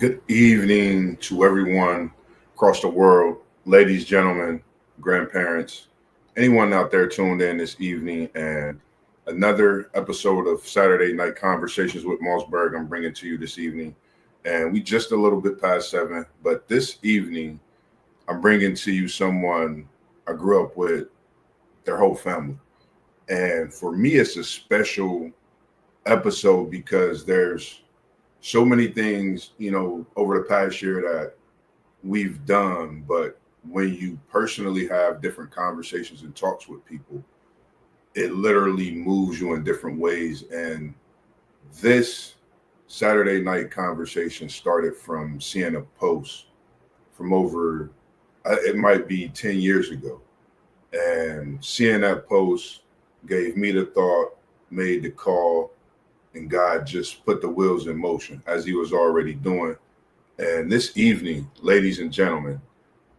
Good evening to everyone across the world, ladies, gentlemen, grandparents, anyone out there tuned in this evening, and another episode of Saturday Night Conversations with MossBurgh I'm bringing to you this evening. And we just a little bit past 7, but this evening I'm bringing to you someone I grew up with, their whole family. And for me, it's a special episode because there's so many things, over the past year that we've done, but when you personally have different conversations and talks with people, it literally moves you in different ways. And this Saturday night conversation started from seeing a post from over, it might be 10 years ago. And seeing that post gave me the thought, made the call, and God just put the wheels in motion as he was already doing. And this evening, ladies and gentlemen,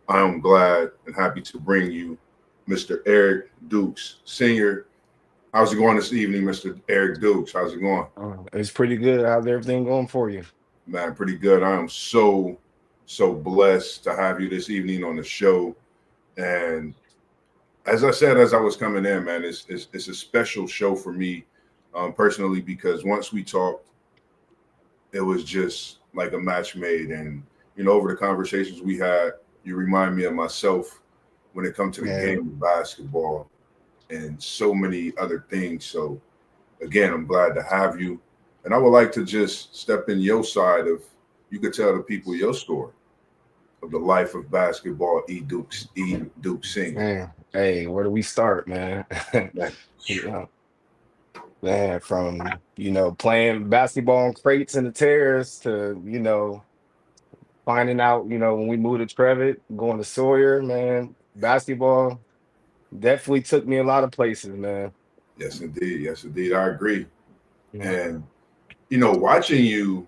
I am glad and happy to bring you Mr. Eric Dukes, Senior. How's it going this evening, Mr. Eric Dukes? How's it going? It's pretty good. How's everything going for you? Man, pretty good. I am so blessed to have you this evening on the show. And as I said, as I was coming in, man, it's a special show for me personally, because once we talked, it was just like a match made. And, over the conversations we had, you remind me of myself when it comes to the Yeah. game of basketball and so many other things. So, again, I'm glad to have you. And I would like to just step in your side of, you could tell the people your story of the life of basketball, E. Duke Senior. Man, hey, where do we start, man? Man, You know, man, from playing basketball on crates in the terrace to finding out when we moved to Trevitt, going to Sawyer, man. Basketball definitely took me a lot of places, man. yes, indeed. Yes, indeed. I agree. Yeah. And, watching you,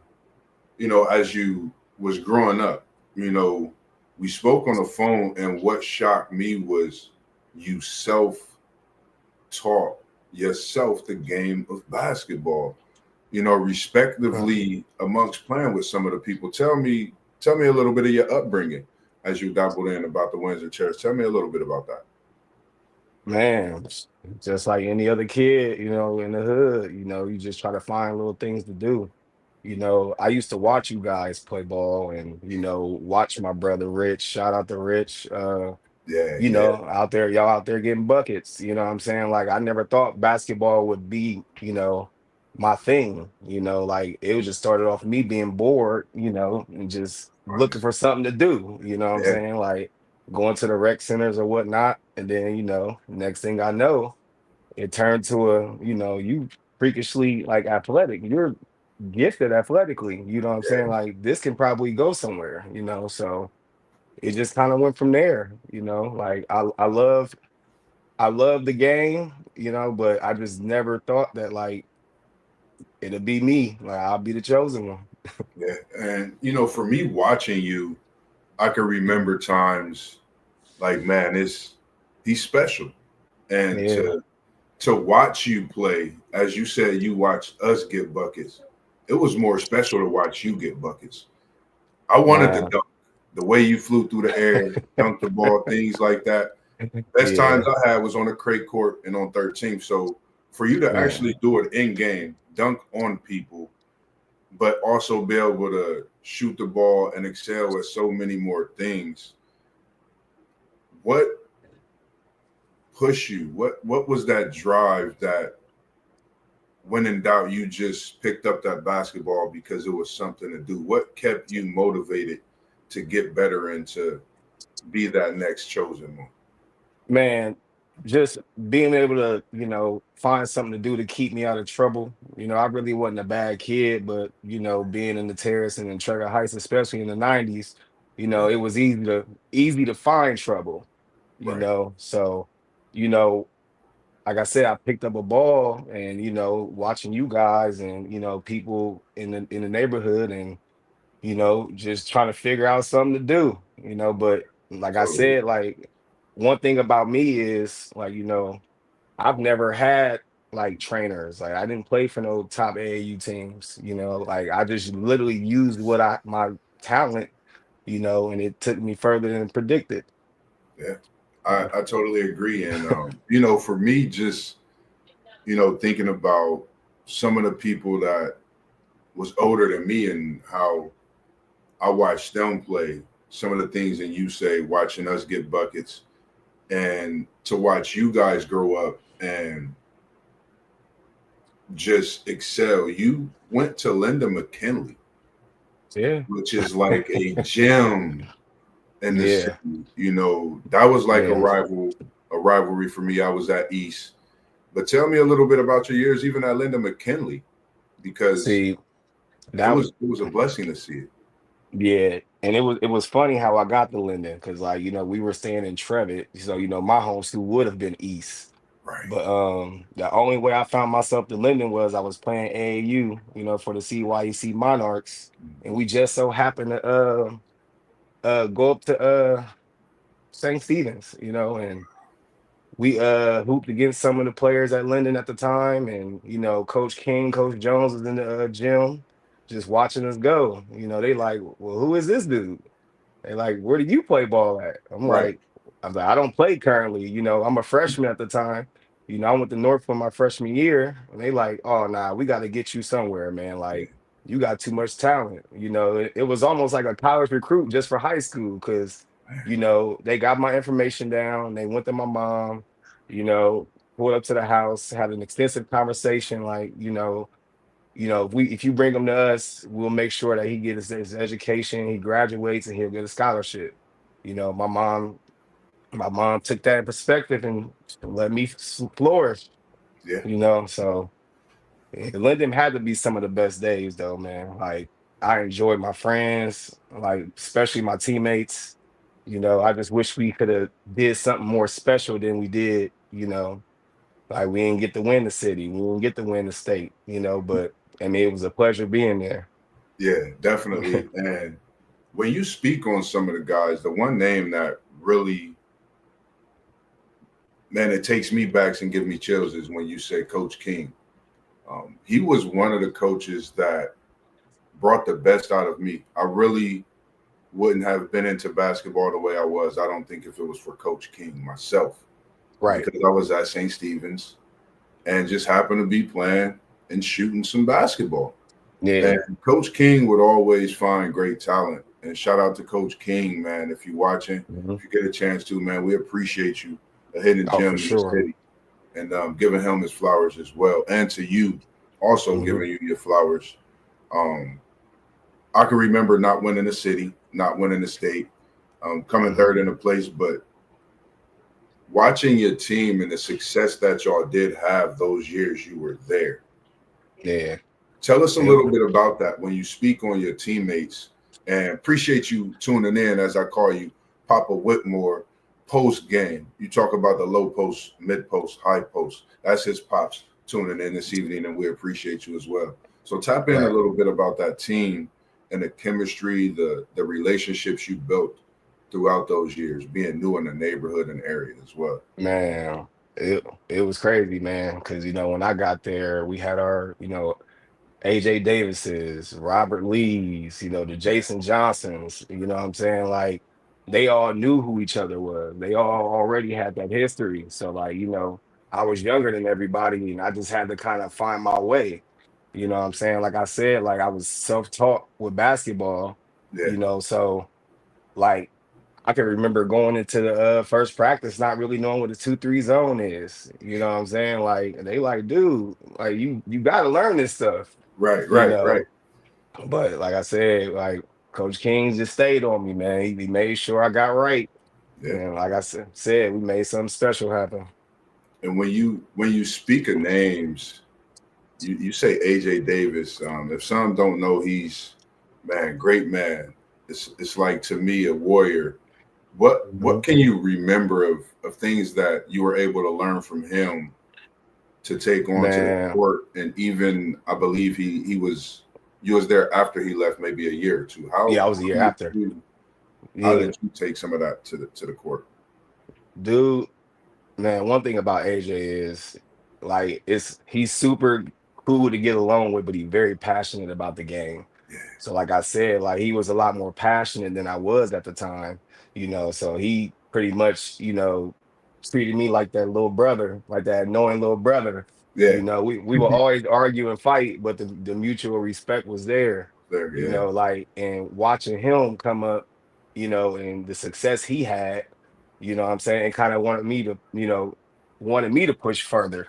as you was growing up, you know, we spoke on the phone, and what shocked me was you self-taught yourself the game of basketball, Uh, respectively amongst playing with some of the people. Tell me a little bit of your upbringing as you dabbled in about the Windsor Terrace. Tell me a little bit about that. Man, just like any other kid, in the hood, you just try to find little things to do. I used to watch you guys play ball and, watch my brother Rich, shout out to Rich, Yeah, yeah, out there, y'all out there getting buckets. You know what I'm saying? Like, I never thought basketball would be, my thing. Like it was just started off me being bored, and just looking for something to do. You know what I'm yeah, saying? Like going to the rec centers or whatnot. And then, next thing I know, it turned to you freakishly like athletic. You're gifted athletically. You know what I'm saying? yeah. Like this can probably go somewhere, so it just kind of went from there, like I love the game, but I just never thought that like it'll be me, like I'll be the chosen one. Yeah. And for me watching you, I can remember times like, man, he's special. And Yeah. to watch you play, as you said, you watched us get buckets. It was more special to watch you get buckets. I wanted to Nah. dunk the way you flew through the air, dunk the ball, things like that. Best times Yeah, I had was on the crate court and on 13th. So for you to man. actually do it in game, dunk on people, but also be able to shoot the ball and excel at so many more things, what pushed you? What was that drive that when in doubt you just picked up that basketball because it was something to do? What kept you motivated to get better and to be that next chosen one? Man, just being able to, find something to do to keep me out of trouble. I really wasn't a bad kid, but being in the terrace and in Trigger Heights, especially in the 90s, Yeah, it was easy to find trouble, right. So, you know, like I said, I picked up a ball and, watching you guys and, people in the neighborhood and, just trying to figure out something to do, but like I Totally. said, like one thing about me is like, I've never had like trainers. Like I didn't play for no top AAU teams, like I just literally used what I my talent, and it took me further than predicted. Yeah, I totally agree. And for me, just thinking about some of the people that was older than me and how I watched them play, some of the things that you say, watching us get buckets, and to watch you guys grow up and just excel. You went to Linden McKinley, Yeah. which is like a gem in the city. Yeah. That was like Yeah. a rivalry for me. I was at East. But tell me a little bit about your years, even at Linden McKinley, because See, it that was it was a blessing to see it. yeah, and it was funny how I got to Linden because like we were staying in Trevitt, so my home school would have been East, Right. but the only way I found myself to Linden was I was playing AAU, for the CYEC Monarchs, and we just so happened to go up to St. Stephen's, and we hooped against some of the players at Linden at the time, and Coach King, Coach Jones was in the gym just watching us go. They like, well, who is this dude? They like, where did you play ball at? Right. I was like, I don't play currently. I'm a freshman at the time. I went to North for my freshman year, and they like, oh nah, we got to get you somewhere, man. Yeah. Like, you got too much talent. It was almost like a college recruit just for high school because they got my information down. They went to my mom, you know, pulled up to the house, had an extensive conversation, like, if you bring him to us, we'll make sure that he gets his education, he graduates, and he'll get a scholarship. My mom took that in perspective and let me flourish. Yeah. So Linden had to be some of the best days, though, man. Like I enjoyed my friends, like especially my teammates. I just wish we could have did something more special than we did. Like we didn't get to win the city, we didn't get to win the state. But I mean, it was a pleasure being there. Yeah, definitely. And when you speak on some of the guys, the one name that really, man, it takes me back and gives me chills is when you say Coach King. He was one of the coaches that brought the best out of me. I really wouldn't have been into basketball the way I was, I don't think, if it was for Coach King myself, Right. because I was at St. Stephen's and just happened to be playing and shooting some basketball. Yeah. And Coach King would always find great talent. And shout out to Coach King, man. If you're watching, Mhm. if you get a chance to, man, we appreciate you, a hidden Oh, for gem in the sure. city, and giving him his flowers as well. And to you, also Hmm. giving you your flowers. Um, I can remember not winning the city, not winning the state, coming Hmm. third in the place, but watching your team and the success that y'all did have those years you were there. Yeah. Tell us a little It- bit about that when you speak on your teammates, and appreciate you tuning in as I call you Papa Whitmore post game. You talk about the low post, mid post, high post. That's his pops tuning in this evening, and we appreciate you as well. So tap in a right. little bit about that team and the chemistry, the relationships you built throughout those years, being new in the neighborhood and area as well. Man, it was crazy, man. Because when I got there, we had our AJ Davises, Robert Lees, the Jason Johnsons, you know what I'm saying? Like they all knew who each other was. They all already had that history. So like, I was younger than everybody and I just had to kind of find my way. You know what I'm saying? Like I said, like I was self-taught with basketball, Yeah, so like I can remember going into the first practice not really knowing what a 2-3 zone is. You know what I'm saying? Like they like, dude, like you gotta learn this stuff right, you right, right. know. But like I said, like Coach King just stayed on me, man. He made sure I got right. Yeah. And like I said, we made something special happen. And when you speak of names, you say AJ Davis. If some don't know, he's, man, great man. It's like, to me, a warrior. What Mhm. can you remember of things that you were able to learn from him to take on to the Man, court? And even I believe he was, you was there after he left, maybe a year or two. yeah, I How was a year did after. you how Yeah, did you take some of that to the court? dude, man, one thing about AJ is like he's super cool to get along with, but he's very passionate about the game. So like I said, like he was a lot more passionate than I was at the time, so he pretty much, treated me like that little brother, like that annoying little brother. Yeah. We will always argue and fight, but the mutual respect was there, There, yeah. like, and watching him come up, and the success he had, what I'm saying, and kind of wanted me to push further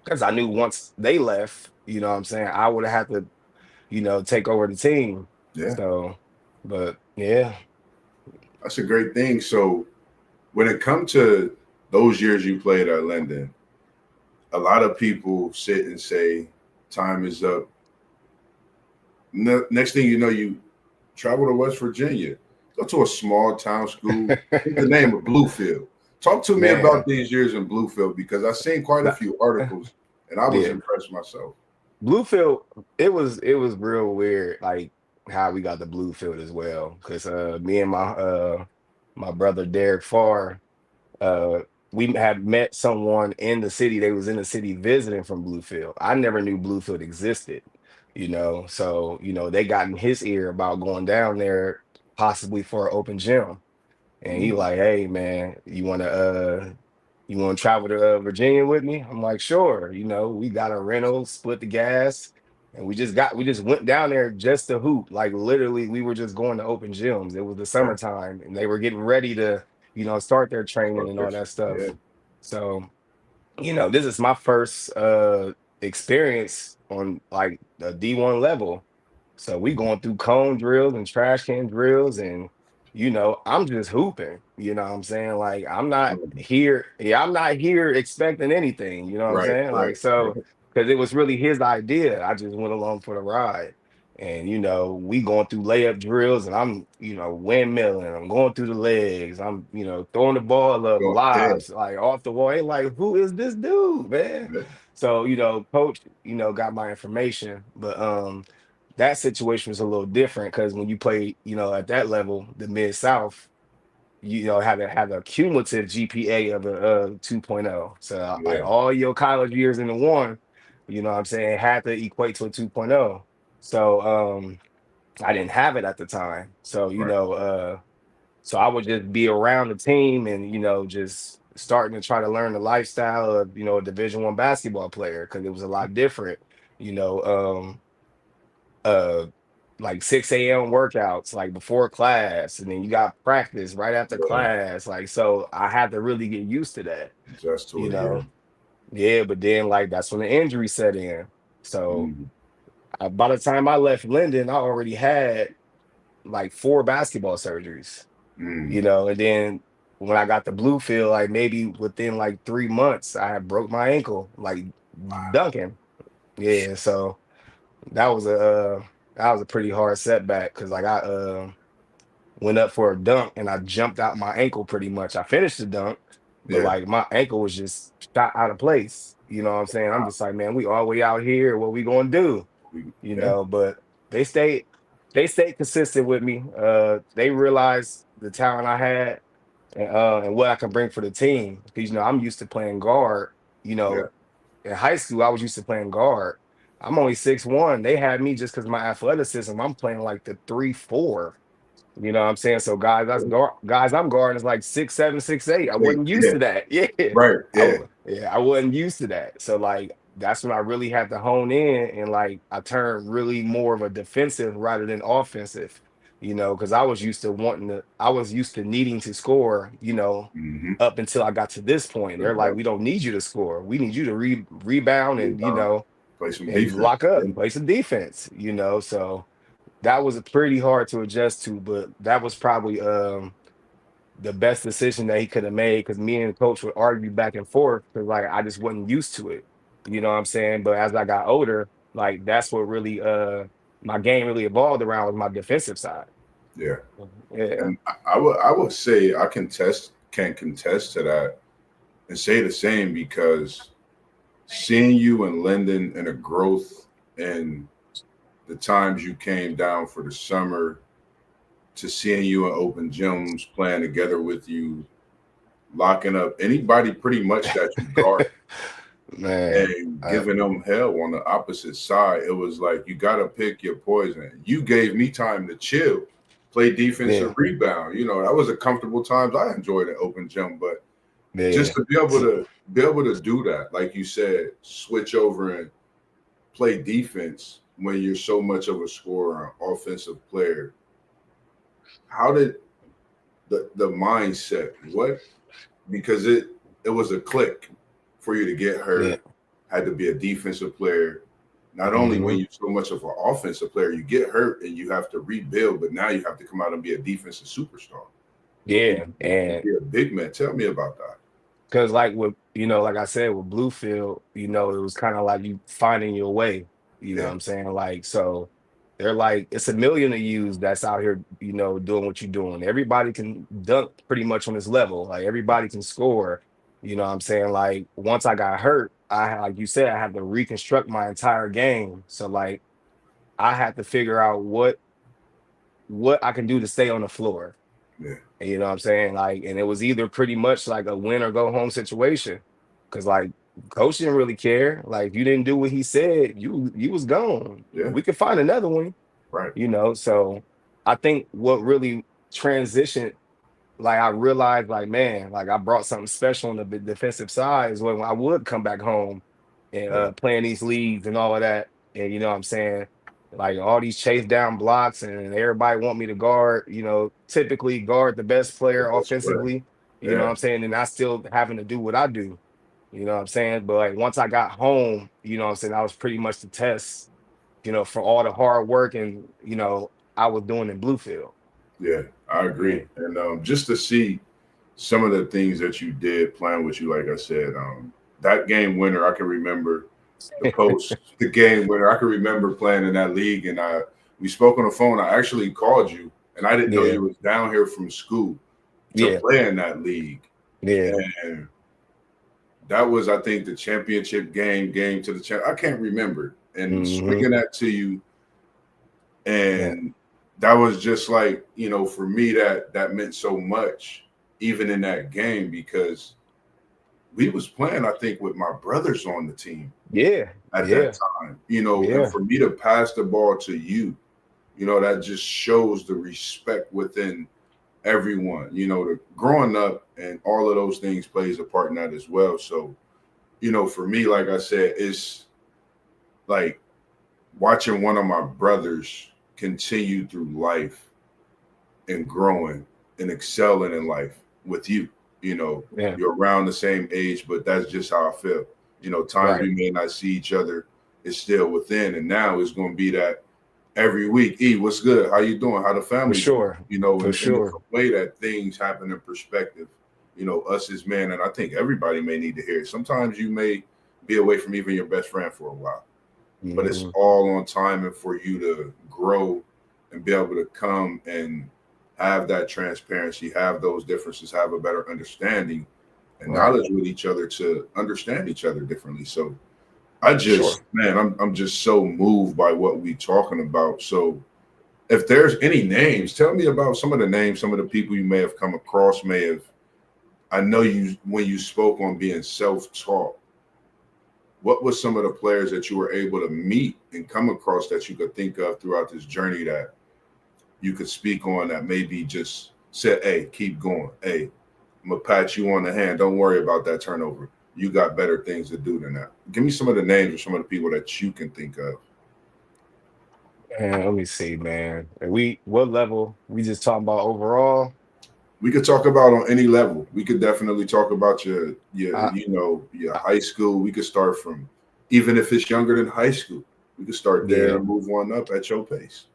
because I knew once they left, what I'm saying, I would have had to, take over the team. Yeah. So, but yeah. That's a great thing. So when it comes to those years you played at Linden, a lot of people sit and say, time is up. Next thing you know, you travel to West Virginia, go to a small town school with the name of Bluefield. Talk to me about Man, these years in Bluefield because I've seen quite a that- few articles and I was yeah. impressed myself. Bluefield, it was real weird, like how we got the Bluefield as well. Because me and my brother Derek Farr, uh we had met someone in the city. They was in the city visiting from Bluefield. I never knew Bluefield existed, so they got in his ear about going down there possibly for an open gym. And he Mm, like, hey man, you want to travel to Virginia with me? I'm like, sure. We got a rental, split the gas, and we just went down there just to hoop. Like literally, we were just going to open gyms. It was the yeah, summertime, and they were getting ready to, start their training and all that yeah, stuff. So, this is my first experience on like a D1 level. So we going through cone drills and trash can drills, and I'm just hooping. You know what I'm saying? Like I'm not here expecting anything, you know what I'm right, saying? right, Like so right. because it was really his idea. I just went along for the ride. And we going through layup drills and I'm, windmilling, I'm going through the legs, I'm, throwing the ball up, Go ahead. lobs, like off the wall. They like, who is this dude, man? Yeah, So, coach, got my information, but that situation was a little different because when you play, at that level, the mid south, have a cumulative GPA of a 2.0. So like yeah, all your college years in the one, what I'm saying, had to equate to a 2.0. So I didn't have it at the time. So, right, so I would just be around the team and, just starting to try to learn the lifestyle of, a Division 1 basketball player because it was a lot different, you know. Uh like 6 a.m. workouts like before class, and then you got practice right after yeah. class. Like, so I had to really get used to that, Just to you it, yeah. know. Yeah, but then like that's when the injury set in. So Mm, by the time I left Linden, I already had like 4 basketball surgeries, mm. and then when I got the Bluefield, like maybe within like 3 months, I had broke my ankle, like dunking. Yeah, so that was a pretty hard setback because like I went up for a dunk and I jumped out my ankle pretty much. I finished the dunk, but Yeah, like my ankle was just shot out of place. You know what I'm saying? I'm just like, man, we all the way out here. What we gonna do? yeah, But they stayed they stayed consistent with me. They realized the talent I had and what I can bring for the team. Because I'm used to playing guard, you yeah. know, in high school, I was used to playing guard. I'm only 6'1". They had me just because my athleticism. I'm playing like the 3-4. You know what I'm saying? So guys I'm guarding is like 6'7", 6'8". I Wait, wasn't used yeah, to that. Yeah. right, yeah, I wasn't used to that. So like that's when I really had to hone in and like I turned really more of a defensive rather than offensive, because I was used to needing to score, mm-hmm. up until I got to this point. They're like, Yep. we don't need you to score. We need you to rebound and Play some and defense. lock up Yeah, and play some defense. So that was a pretty hard to adjust to, but that was probably the best decision that he could have made because me and the coach would argue back and forth because like I just wasn't used to it. You know what I'm saying? But as I got older, like that's what really my game really evolved around was my defensive side. yeah. Yeah. And I would say I can contest to that and say the same because seeing you in Linden and a growth in the times you came down for the summer to seeing you in open gyms playing together with you, locking up anybody pretty much that you guard. Man, and giving them hell on the opposite side. It was like, you got to pick your poison. You gave me time to chill, play defensive yeah, rebound. That was a comfortable times. I enjoyed an open gym, but just yeah, to be able to do that, like you said, switch over and play defense when you're so much of a scorer, offensive player. How did the mindset, what, because it was a click for you to get yeah. hurt, had to be a defensive player. Not only when Hmm. you're so much of an offensive player, you get hurt and you have to rebuild, but now you have to come out and be a defensive superstar and, Yeah, and and be a big man. Tell me about that. because like with like I said with Bluefield, it was kind of like you finding your way. You know what Yeah, I'm saying? Like so, they're like it's a million of yous that's out here, doing what you're doing. Everybody can dunk pretty much on this level. Like everybody can score. You know what I'm saying? Like once I got hurt, like you said, I had to reconstruct my entire game. So like I had to figure out what I can do to stay on the floor. yeah, And you know what I'm saying? Like, and it was either pretty much like a win or go home situation. Cause like coach didn't really care. Like if you didn't do what he said, you was gone. yeah, We could find another one, right. So I think what really transitioned, like I realized, like, man, like I brought something special on the defensive side is when I would come back home and Yeah, playing these leagues and all of that. And you know what I'm saying? Like all these chase down blocks and everybody want me to guard, typically guard the best the player best player. offensively, you know what Yeah, I'm saying? And I still having to do what I do, you know what I'm saying? But like once I got home, you know what I'm saying, I was pretty much the test, for all the hard work and I was doing in Bluefield. yeah, I Yeah. agree. And just to see some of the things that you did playing with you, like I said, that game winner, I can remember the game winner. I can remember playing in that league, and we spoke on the phone. I actually called you, and I didn't know Yeah. you was down here from school to Yeah. play in that league. Yeah. And that was, I think, the championship game to the champ. I can't remember. And Hmm. swinging that to you, Yeah. and that was just like, for me, that meant so much, even in that game, because we was playing, I think, with my brothers on the team Yeah. at that Yeah. time, and Yeah. for me to pass the ball to you, that just shows the respect within everyone. The growing up and all of those things plays a part in that as well. So, for me, like I said, it's like watching one of my brothers continue through life and growing and excelling in life with you. Yeah. You're around the same age, but that's just how I feel. Times Right. we may not see each other, it's still within. And now it's going to be that every week. What's good? How you doing? How the For family doing? sure. For In the sure. way that things happen in perspective, us as men, and I think everybody may need to hear it. Sometimes you may be away from even your best friend for a while, but it's Hmm. all on time and for you to grow and be able to come and have that transparency, have those differences, have a better understanding and Right. knowledge with each other to understand each other differently. So I just, Sure. man, I'm just so moved by what we talking about. So if there's any names, tell me about some of the names, some of the people you may have come across, may have. I know you when you spoke on being self-taught. What was some of the players that you were able to meet and come across that you could think of throughout this journey that you could speak on that maybe just said, "Hey, keep going. Hey, I'm gonna pat you on the hand. Don't worry about that turnover. You got better things to do than that." Give me some of the names of some of the people that you can think of. And let me see, man. What level? We just talking about overall? We could talk about on any level. We could definitely talk about I, your I high school. We could start from, even if it's younger than high school, we could start there yeah. and move on up at your pace.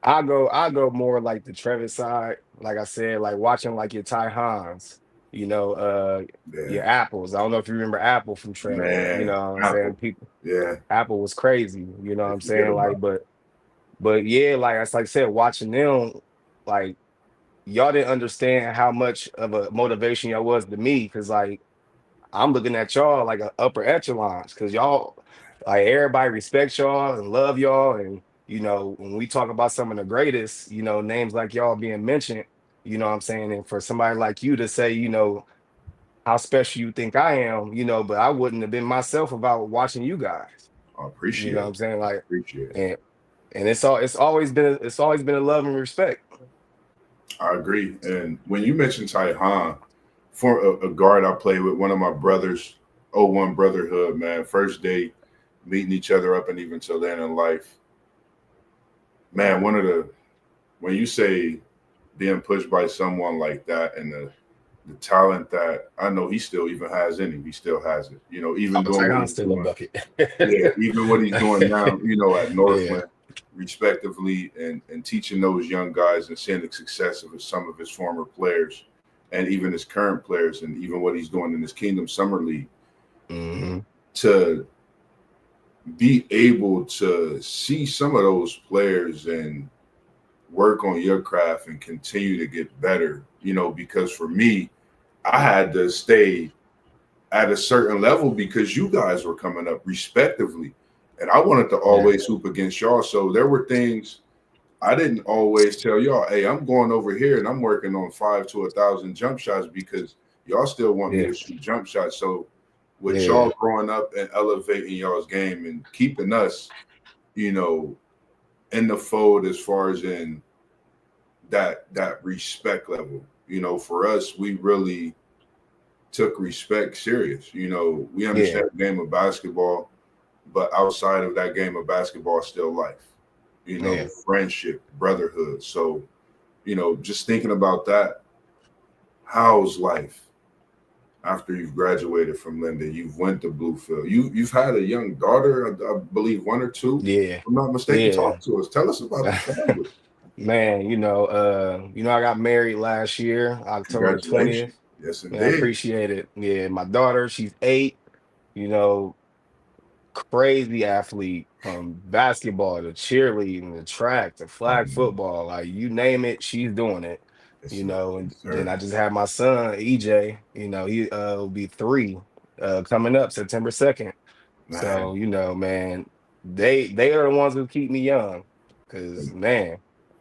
I go more like the Trevitt side. Like I said, like watching like your Ty Hans, you know, uh Yeah, your apples. I don't know if you remember Apple from Trevitt. You man, know what I'm saying? Apple. People Yeah, Apple was crazy, you know what they I'm forget saying? Like, about. but yeah, like as like I said, watching them, like y'all didn't understand how much of a motivation y'all was to me, because like I'm looking at y'all like a upper echelons, because y'all like everybody respects y'all and love y'all. And when we talk about some of the greatest, names like y'all being mentioned, you know what I'm saying? And for somebody like you to say, how special you think I am, but I wouldn't have been myself without watching you guys. I You know appreciate what it. I'm saying? I Like, appreciate it. and it's always been a love and respect. I agree. And when you mentioned Ty Han, for a guard I played with, one of my brothers, '01 brotherhood, man, first day meeting each other up and even till then in life, man, when you say being pushed by someone like that and the talent that I know he still even has in him, he still has it. Even Oh, doing what Tyron's he's still a doing. bucket. Yeah, even what he's doing now, at Yeah, Northland, respectively, and teaching those young guys and seeing the success of some of his former players and even his current players and even what he's doing in his Kingdom Summer League, hmm to be able to see some of those players and work on your craft and continue to get better, because for me, I had to stay at a certain level because you guys were coming up respectively. And I wanted to yeah, always hoop against y'all. So there were things I didn't always tell y'all, hey, I'm going over here and I'm working on 5 to 1,000 jump shots because y'all still want me yeah, to shoot jump shots. So with yeah, y'all growing up and elevating y'all's game and keeping us, you know, in the fold as far as in that respect level. For us, we really took respect serious. We yeah, understand the game of basketball, but outside of that game of basketball, still life. yeah. Friendship, brotherhood. So, just thinking about that, how's life after you've graduated from Linden? You've went to Bluefield. You've had a young daughter, I believe one or two. Yeah, If I'm not mistaken. yeah. Talk to us. Tell us about the family. Man, I got married last year, October Congratulations. 20th. Yes, Man, I indeed. appreciate it. Yeah, my daughter, she's 8, you know, crazy athlete from basketball to cheerleading to track to flag football. Like you name it, she's doing it. Yes, sir. And Yes, then sir. I just had my son, EJ, he will be 3 coming up September 2nd. Man, So, man, they are the ones who keep me young. Cause man,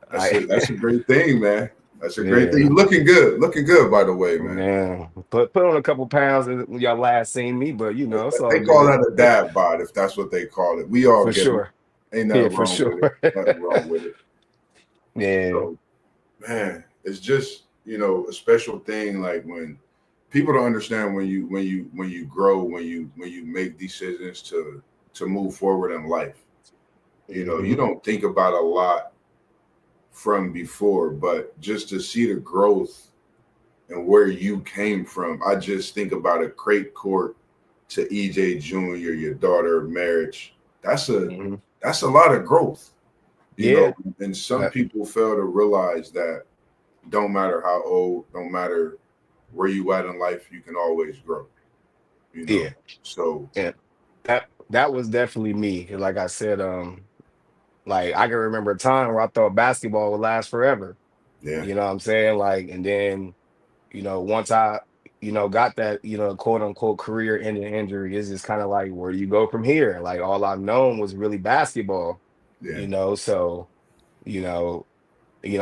that's I a great thing, man. That's a great thing. yeah, You're looking good. Looking good, by the way, man. man. Put on a couple pounds when y'all last seen me, but it's all They call good. that a dad bod, if that's what they call it. We all For get it. sure. Ain't Yeah, nothing for wrong sure. with it. Nothing wrong with it. Yeah. So, man, it's just a special thing. Like when people don't understand when you grow, when you make decisions to move forward in life. You hmm don't think about a lot from before, but just to see the growth and where you came from. I just think about a crate court to EJ Jr., your daughter, marriage. That's a hmm that's a lot of growth, Yeah. and some Uh, people fail to realize that don't matter how old, don't matter where you at in life, you can always grow, you know. yeah. So Yeah. That was definitely me. Like I said, like I can remember a time where I thought basketball would last forever. yeah, You know what I'm saying? Like, and then, once I, got that, quote unquote career ending injury, it's just kind of like, where do you go from here? Like all I've known was really basketball, yeah, so, you know,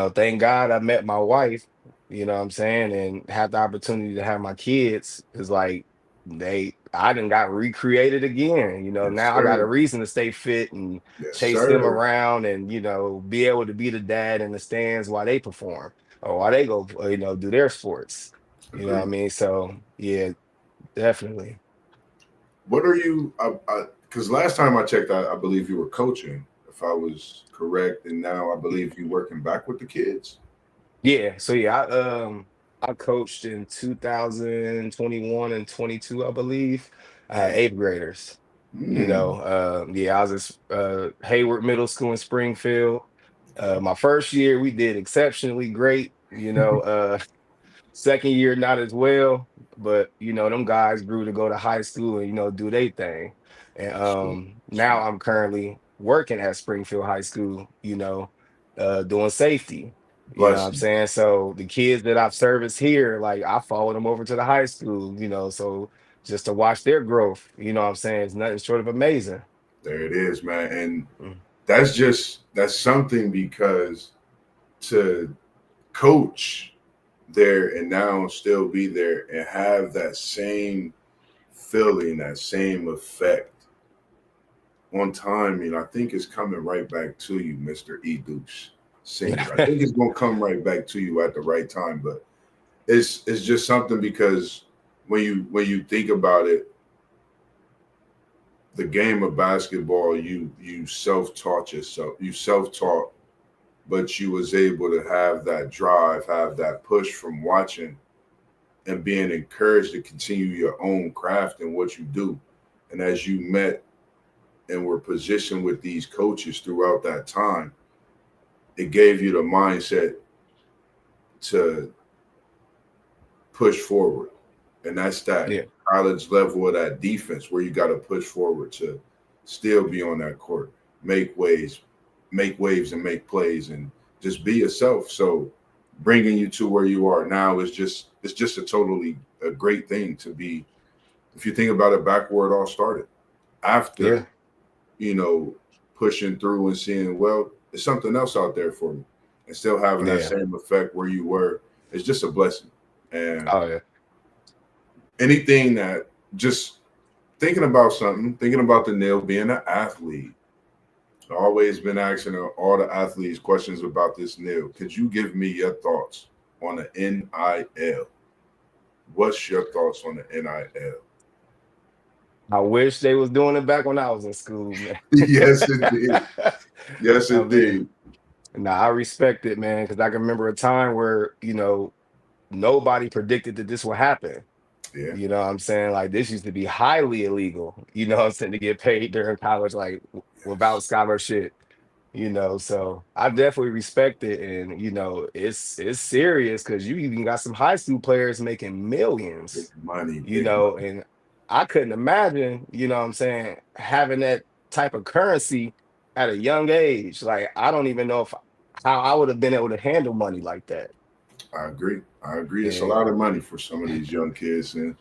thank God I met my wife, what I'm saying, and had the opportunity to have my kids. Is like I done got recreated again. yes, Now I got a sir, reason to stay fit and yes, chase them sir. around and, be able to be the dad in the stands while they perform or while they go, do their sports. You know what I Agreed. mean? So yeah, definitely. What are you? Because last time I checked, I believe you were coaching, if I was correct, and now I believe you working back with the kids. Yeah. So yeah, I coached in 2021 and 22, I believe. I had Man, 8th graders. Yeah, I was at Hayward Middle School in Springfield. okay. My first year we did exceptionally great. Second year not as well, but them guys grew to go to high school and do their thing. And Sweet, now sweet. I'm currently working at Springfield High School, doing safety. You know what I'm Blessing. saying? So the kids that I've serviced here, like I followed them over to the high school, so just to watch their growth, what I'm saying, is nothing short of amazing. There it is, man. And Mm. that's something because to coach there and now still be there and have that same feeling, that same effect on time, I think it's coming right back to you, Mr. E. Dukes Senior. I think it's gonna come right back to you at the right time. But it's just something because when you think about it, the game of basketball, you self-taught yourself. You self-taught, but you was able to have that drive, have that push from watching and being encouraged to continue your own craft and what you do. And as you met and were positioned with these coaches throughout that time, it gave you the mindset to push forward. And that's that college level of that defense where you got to push forward to still be on that court, make waves and make plays and just be yourself. So bringing you to where you are now is just a great thing to be. If you think about it, back where it all started, after pushing through and seeing, well, there's something else out there for me, and still having that same effect where you were, it's just a blessing. And anything that just thinking about the Neil being an athlete. I've always been asking all the athletes questions about this, Neil. Could you give me your thoughts on the NIL? What's your thoughts on the NIL? I wish they was doing it back when I was in school, man. Yes, indeed. Yes, indeed. I respect it, man, because I can remember a time where, nobody predicted that this would happen. Yeah. You know what I'm saying? Like, this used to be highly illegal, to get paid during college, like, without scholarship, So I definitely respect it. And, it's serious because you even got some high school players making millions, big money, and I couldn't imagine, having that type of currency at a young age. Like, I don't even know how I would have been able to handle money like that. I agree. It's a lot of money for some of these young kids, and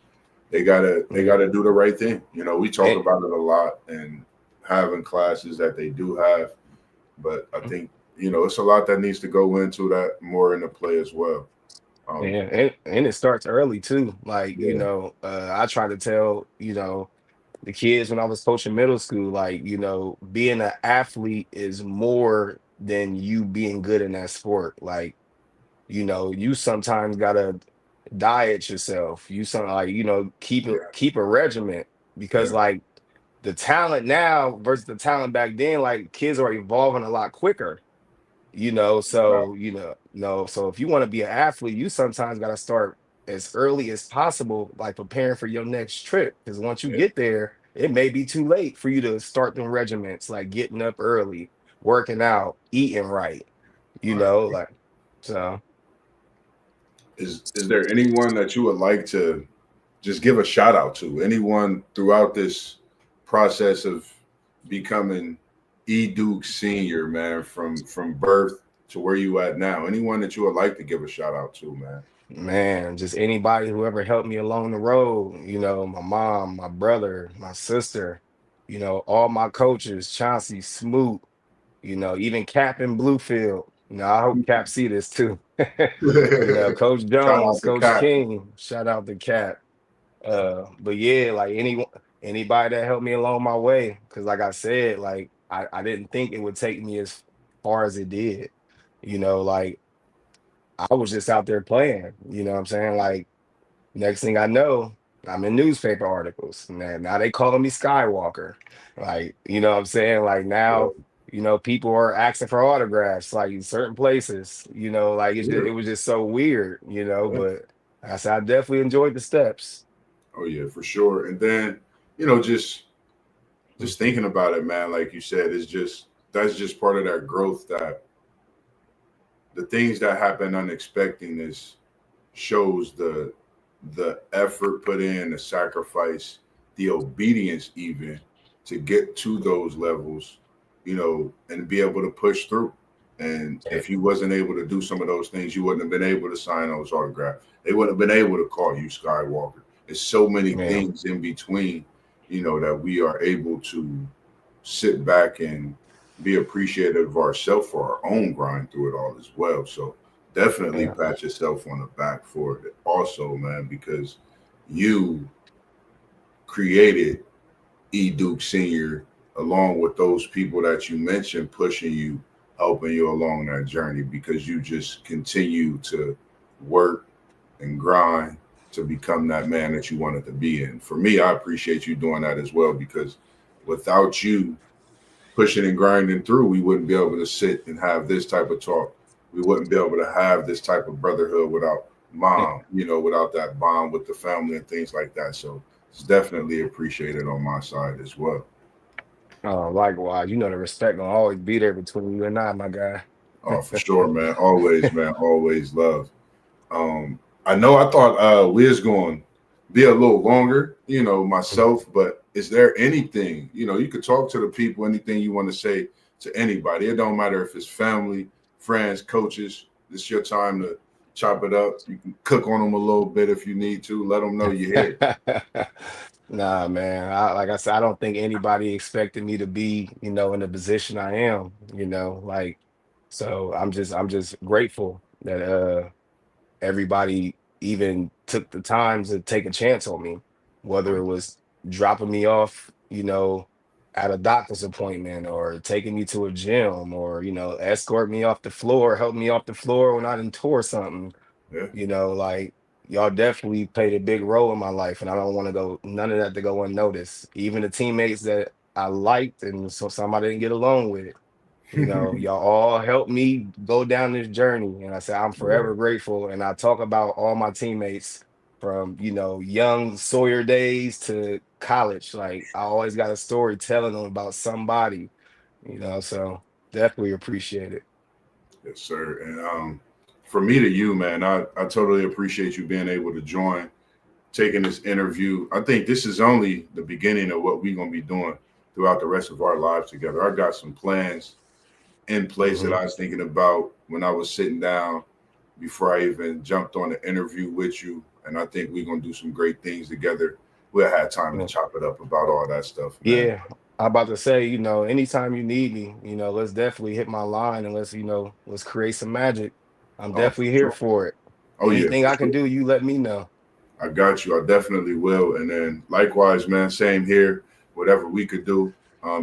they gotta do the right thing. We talk about it a lot and having classes that they do have, but I think it's a lot that needs to go into that more into play as well. And it starts early too. Like, I try to tell, the kids when I was coaching middle school, like, being an athlete is more than you being good in that sport. Like, you sometimes gotta diet yourself. Keep a regiment because like the talent now versus the talent back then, like kids are evolving a lot quicker. So so if you want to be an athlete, you sometimes got to start as early as possible, like preparing for your next trip. Because once you get there, it may be too late for you to start them regiments, like getting up early, working out, eating right. Like so. Is there anyone that you would like to just give a shout out to? Anyone throughout this process of becoming E. Duke Senior, man, from birth to where you at now? Anyone that you would like to give a shout out to, man? Man, just anybody who ever helped me along the road, my mom, my brother, my sister, all my coaches, Chauncey, Smoot, even Cap in Bluefield. I hope Cap see this too. Coach Jones, Coach Cap. King, shout out to Cap. But yeah, like anybody that helped me along my way, because like I said, like I didn't think it would take me as far as it did. Like I was just out there playing, you know what I'm saying? Like next thing I know, I'm in newspaper articles. Now they calling me Skywalker. Like, you know what I'm saying? Like now, people are asking for autographs, like in certain places, like it was just so weird, but I said I definitely enjoyed the steps. Oh yeah, for sure. And then, just thinking about it, man, like you said, that's just part of that growth, that the things that happen unexpectedness shows the effort put in, the sacrifice, the obedience even to get to those levels, and be able to push through. And if you wasn't able to do some of those things, you wouldn't have been able to sign those autographs. They wouldn't have been able to call you Skywalker. There's so many things in between, that we are able to sit back and be appreciative of ourselves for our own grind through it all as well. So definitely Yeah. pat yourself on the back for it also, man, because you created E. Duke Sr. along with those people that you mentioned pushing you, helping you along that journey because you just continue to work and grind to become that man that you wanted to be. And for me, I appreciate you doing that as well because without you pushing and grinding through, we wouldn't be able to sit and have this type of talk. We wouldn't be able to have this type of brotherhood without mom, without that bond with the family and things like that. So it's definitely appreciated on my side as well. Likewise, the respect gonna always be there between you and I, my guy. Oh, for sure, man. Always, man. Always love. I know I thought we was going to be a little longer, myself, but is there anything, you could talk to the people, anything you want to say to anybody. It don't matter if it's family, friends, coaches. It's your time to chop it up. You can cook on them a little bit if you need to. Let them know you're here. Nah, man. Like I said, I don't think anybody expected me to be, in the position I am, so I'm just grateful that everybody even took the time to take a chance on me, whether it was dropping me off, at a doctor's appointment or taking me to a gym or, escort me off the floor, help me off the floor when I done tore something, Yeah. like y'all definitely played a big role in my life. And I don't want to go none of that to go unnoticed. Even the teammates that I liked and so some I didn't get along with, y'all all helped me go down this journey. And I said, I'm forever grateful. And I talk about all my teammates from, young Sawyer days to college. Like I always got a story telling them about somebody, so definitely appreciate it. Yes, sir. And for me to you, man, I totally appreciate you being able to join, taking this interview. I think this is only the beginning of what we're going to be doing throughout the rest of our lives together. I got some plans in place that I was thinking about when I was sitting down before I even jumped on the interview with you. And I think we're going to do some great things together. We'll have time to chop it up about all that stuff, man. Yeah. I'm about to say, anytime you need me, let's definitely hit my line and let's create some magic. I'm Oh, definitely here for it. Oh, yeah. Anything I can do, you let me know. I got you. I definitely will. And then likewise, man, same here. Whatever we could do,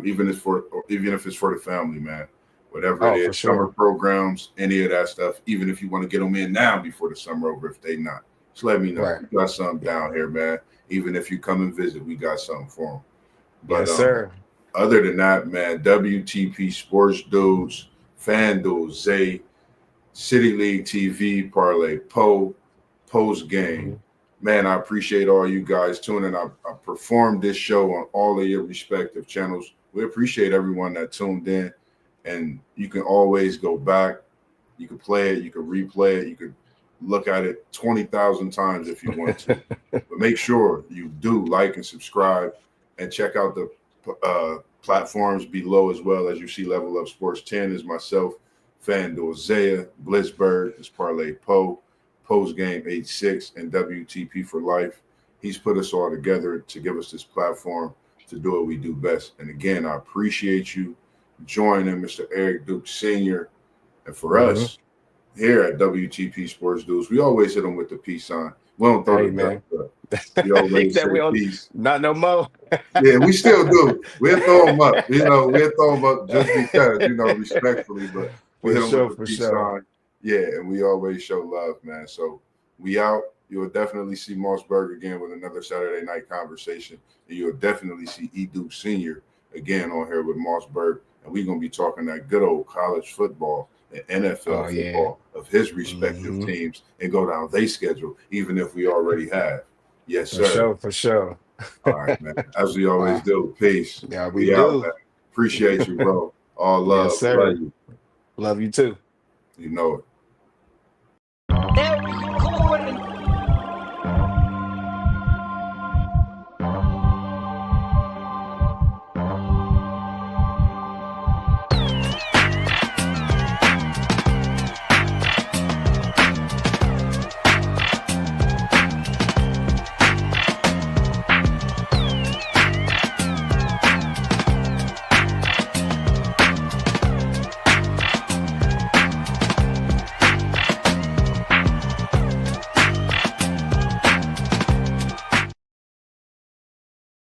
even if it's for the family, man. Whatever it Oh, for is, summer sure. programs, any of that stuff. Even if you want to get them in now before the summer over, if they not, just let me know. Right. We got something down here, man. Even if you come and visit, we got something for them. But Yes, sir. other than that, man, WTP Sports Dudes, FanDuel, Zay, City League TV, Parlay, Post Game. Man, I appreciate all you guys tuning. I performed this show on all of your respective channels. We appreciate everyone that tuned in. And you can always go back. You can play it. You can replay it. You can look at it 20,000 times if you want to. But make sure you do like and subscribe and check out the platforms below as well. As you see, Level Up Sports 10 is myself, FanDuel Zaya, Blitzberg is Parlay Post Game 86, and WTP for Life. He's put us all together to give us this platform to do what we do best. And again, I appreciate you joining Mr. Eric Duke Sr. And for us here at WTP Sports Dudes, we always hit them with the peace sign. We don't throw man. We always say peace. Not no more. Yeah, we still do. We'll throw them up. We'll throw them up just because, respectfully. But we hit them with the peace sign. Yeah, and we always show love, man. So we out. You'll definitely see MossBurgh again with another Saturday night conversation. And you'll definitely see E. Duke Sr. again on here with MossBurgh. And we're going to be talking that good old college football and NFL football of his respective teams and go down their schedule, even if we already have. Yes, sir. For sure. All right, man. As we always do. Peace. Yeah, we do. Out, man. Appreciate you, bro. All love. Yes, sir. Love you. Love you too. You know it. There we go.